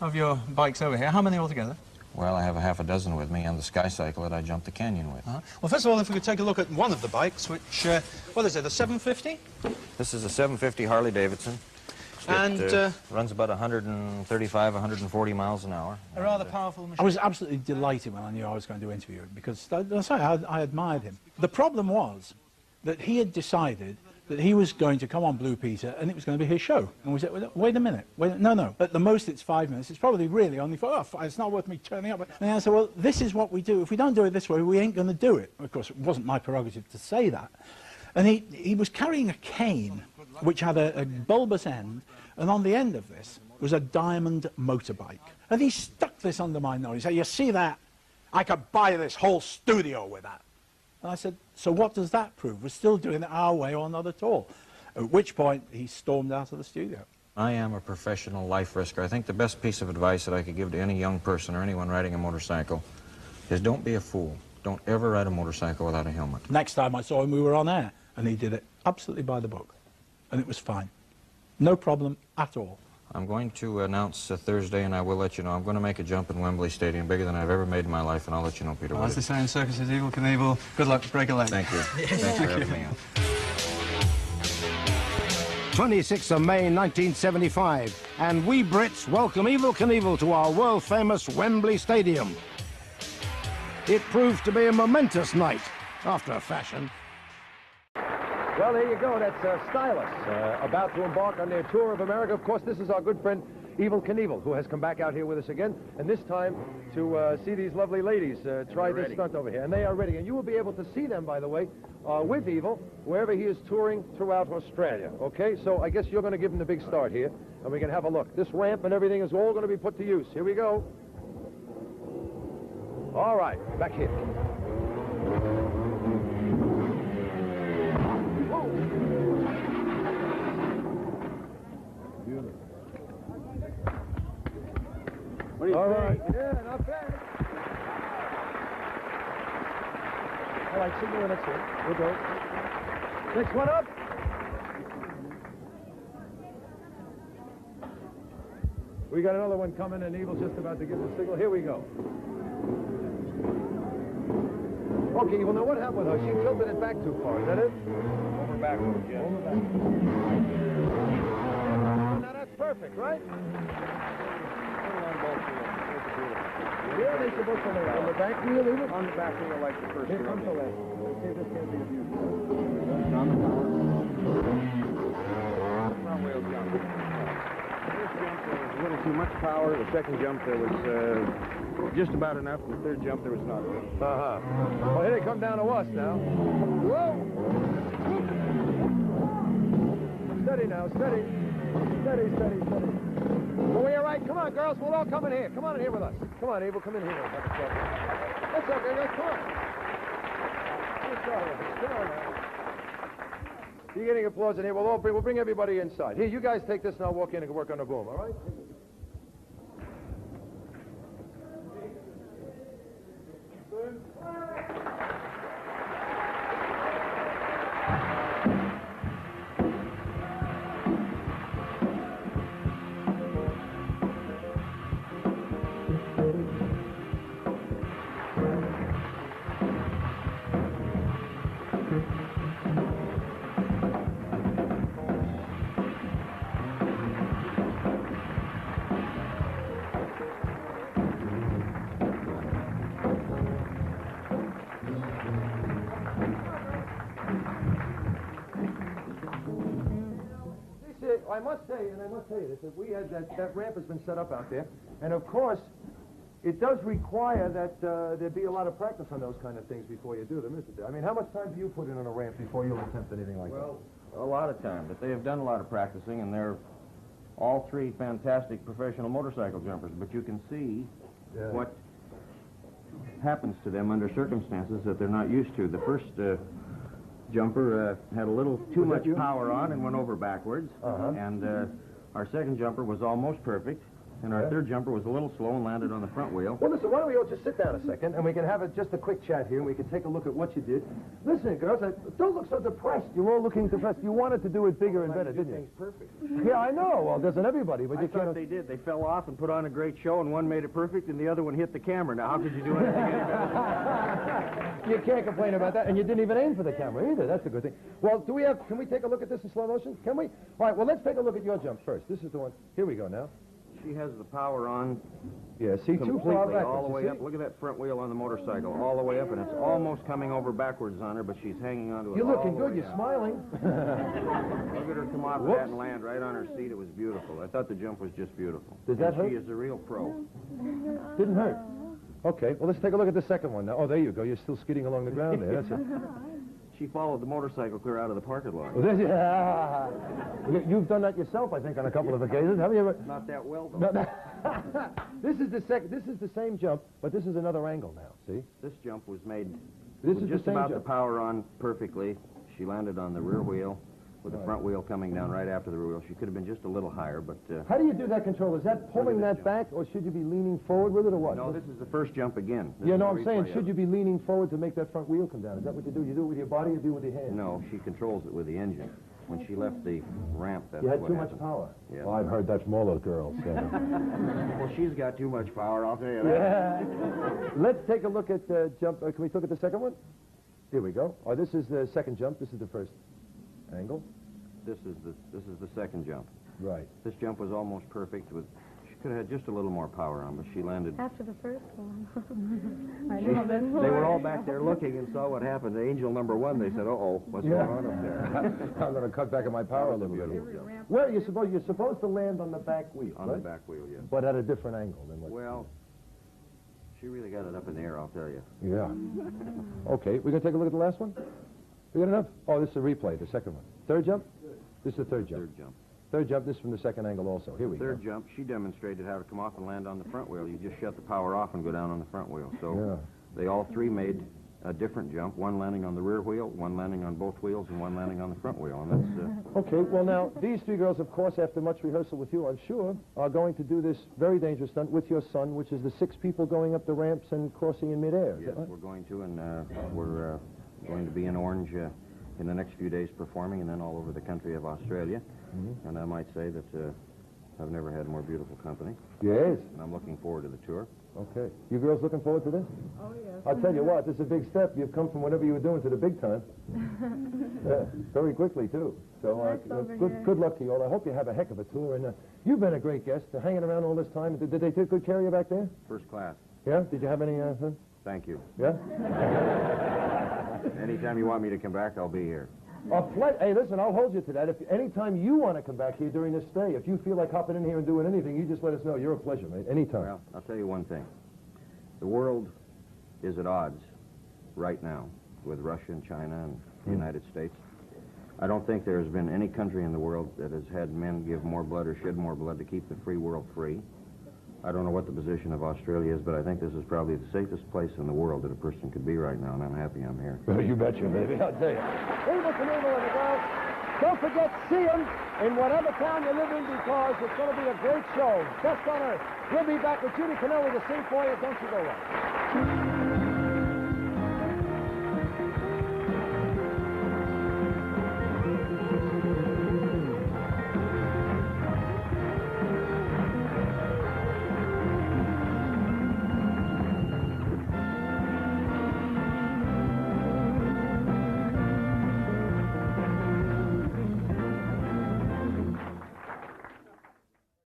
of your bikes over here. How many altogether? Well, I have a half a dozen with me and the Sky Cycle that I jumped the canyon with. Well, first of all, if we could take a look at one of the bikes, which, what is it, a 750? This is a 750 Harley Davidson. And runs about 135, 140 miles an hour. A rather powerful machine. I was absolutely delighted when I knew I was going to interview him because, as I say, I admired him. The problem was that he had decided that he was going to come on Blue Peter and it was going to be his show. And we said, wait a minute, no. At the most it's 5 minutes. It's probably really only it's not worth me turning up. And I said, well, this is what we do. If we don't do it this way, we ain't going to do it. Of course, it wasn't my prerogative to say that. And he was carrying a cane which had a bulbous end, and on the end of this was a diamond motorbike. And he stuck this under my nose. He said, you see that? I could buy this whole studio with that. And I said, so what does that prove? We're still doing it our way or not at all. At which point, he stormed out of the studio. I am a professional life risker. I think the best piece of advice that I could give to any young person or anyone riding a motorcycle is don't be a fool. Don't ever ride a motorcycle without a helmet. Next time I saw him, we were on air, and he did it absolutely by the book. And it was fine. No problem at all. I'm going to announce Thursday, and I will let you know. I'm going to make a jump in Wembley Stadium, bigger than I've ever made in my life, and I'll let you know, Peter. Well, as they say in circuses, Evel Knievel, good luck, break a leg. Thank you. Thanks for having me on. 26th of May 1975, and we Brits welcome Evel Knievel to our world-famous Wembley Stadium. It proved to be a momentous night, after a fashion. Well, there you go. That's Stylus about to embark on their tour of America. Of course, this is our good friend Evel Knievel, who has come back out here with us again, and this time to see these lovely ladies try this stunt over here. And they are ready. And you will be able to see them, by the way, with Evel, wherever he is touring throughout Australia. Okay? So I guess you're going to give him the big start here, and we can have a look. This ramp and everything is all going to be put to use. Here we go. All right. Back here. All right. Yeah, not bad. All right, signal the next one. We'll go. Next one up. We got another one coming, and Evel's just about to give the signal. Here we go. Okay, well, now what happened with her? She tilted it back too far, is that it? Over backwards, yeah. Over backwards. Now that's perfect, right? Yeah, they're supposed to lay on the back wheel, even? On the back wheel, like the first Here wheel. comes the left. Okay, this can't be abused. On the power. Front wheel jump. First jump, there was a little too much power. The second jump, there was just about enough. The third jump, there was not enough. Uh-huh. Well, here they come down to us now. Whoa! Steady now, steady. Steady, steady, steady. Well, we're all right. Come on, girls. We'll all come in here. Come on in here with us. Come on, Evel. Come in here. That's okay, guys. Come on. Come on now. You're getting applause in here. We'll bring everybody inside. Here, you guys take this and I'll walk in and work on the boom, all right? I must tell you this, that we had that ramp has been set up out there, and of course, it does require that there be a lot of practice on those kind of things before you do them, isn't there? I mean, how much time do you put in on a ramp before you'll attempt anything like that? Well, a lot of time, but they have done a lot of practicing, and they're all three fantastic professional motorcycle jumpers, but you can see what happens to them under circumstances that they're not used to. The first jumper had a little too much power on and went over backwards, and our second jumper was almost perfect, And our third jumper was a little slow and landed on the front wheel. Well, listen, why don't we all just sit down a second, and we can have just a quick chat here, and we can take a look at what you did. Listen, girls, don't look so depressed. You're all looking depressed. You wanted to do it bigger and better, didn't you? Perfect. Yeah, I know. Well, doesn't everybody, but I you thought can't... they did. They fell off and put on a great show, and one made it perfect, and the other one hit the camera. Now, how could you do anything any better? You can't complain about that, and you didn't even aim for the camera either. That's a good thing. Well, can we take a look at this in slow motion? Can we? All right, well, let's take a look at your jump first. This is the one. Here we go now. She has the power on Yeah, see, too far completely back. all the way up. Look at that front wheel on the motorcycle, all the way up, and it's almost coming over backwards on her, but she's hanging onto it. You're looking all the good. way You're down. smiling. Look at her come off of that and land right on her seat. It was beautiful. I thought the jump was just beautiful. Does that And hurt? She is a real pro. Didn't hurt. Okay, well, let's take a look at the second one now. Oh, there you go. You're still skidding along the ground there. That's it. She followed the motorcycle clear out of the parking lot. You've done that yourself, I think, on a couple of occasions. Have you ever? Not that well, though. No. This is the same jump, but this is another angle now. See? This jump was made This with is just the same about jump. the power on perfectly. She landed on the rear wheel with the front wheel coming down right after the rear wheel. She could have been just a little higher, but... How do you do that control? Is that pulling Look at that this back, or should you be leaning forward with it, or what? No, this is the first jump again. This Yeah, is no, the I'm saying, replay should of you it. be leaning forward to make that front wheel come down? Is that what you do? You do it with your body, or do it with your hand? No, she controls it with the engine. When she left the ramp, that's You had what too happened. much power. Yeah. Well, I've heard that from all those girls. Well, she's got too much power, I'll tell you that. Let's take a look at the jump. Can we look at the second one? Here we go. Oh, this is the second jump. This is the first angle. This is the second jump. Right. This jump was almost perfect. She could have had just a little more power on, but she landed. After the first one. I know a bit more. They were all back there looking and saw what happened. Angel number one, they said, "Uh-oh, what's going on up there?" I'm going to cut back on my power a little bit. Well, you're supposed to land on the back wheel, On right? the back wheel, yes. But at a different angle than what... Well, she really got it up in the air, I'll tell you. Yeah. Okay, we're going to take a look at the last one? We got enough? Oh, this is a replay, the second one. Third jump? This is the third jump. Third jump. Third jump, this is from the second angle also. Here we Third go. jump, she demonstrated how to come off and land on the front wheel. You just shut the power off and go down on the front wheel. So they all three made a different jump, one landing on the rear wheel, one landing on both wheels, and one landing on the front wheel. And that's... Okay, well now, these three girls, of course, after much rehearsal with you, I'm sure, are going to do this very dangerous stunt with your son, which is the 6 people going up the ramps and crossing in midair. Yes, we're going to, and we're going to be in Orange in the next few days performing, and then all over the country of Australia. And I might say that I've never had more beautiful company, Yes. and I'm looking forward to the tour. Okay. You girls looking forward to this? Oh, yes. I'll tell you what, this is a big step. You've come from whatever you were doing to the big time. Very quickly, too. So Nice over here. good luck to you all. I hope you have a heck of a tour. And you've been a great guest, hanging around all this time. Did they take good care of you back there? First class. Yeah? Did you have any... Thank you. Yeah? Anytime you want me to come back, I'll be here. Hey, listen, I'll hold you to that. If anytime you want to come back here during this stay, if you feel like hopping in here and doing anything, you just let us know. You're a pleasure, mate. Anytime. Well, I'll tell you one thing. The world is at odds right now with Russia and China and the United States. I don't think there has been any country in the world that has had men give more blood or shed more blood to keep the free world free. I don't know what the position of Australia is, but I think this is probably the safest place in the world that a person could be right now, and I'm happy I'm here. You betcha, baby. I'll tell you. Evel Knievel and the girls. Don't forget, see them in whatever town you live in, because it's going to be a great show. Best on earth. We'll be back with Judy Cannell with the sing for you. Don't you go away.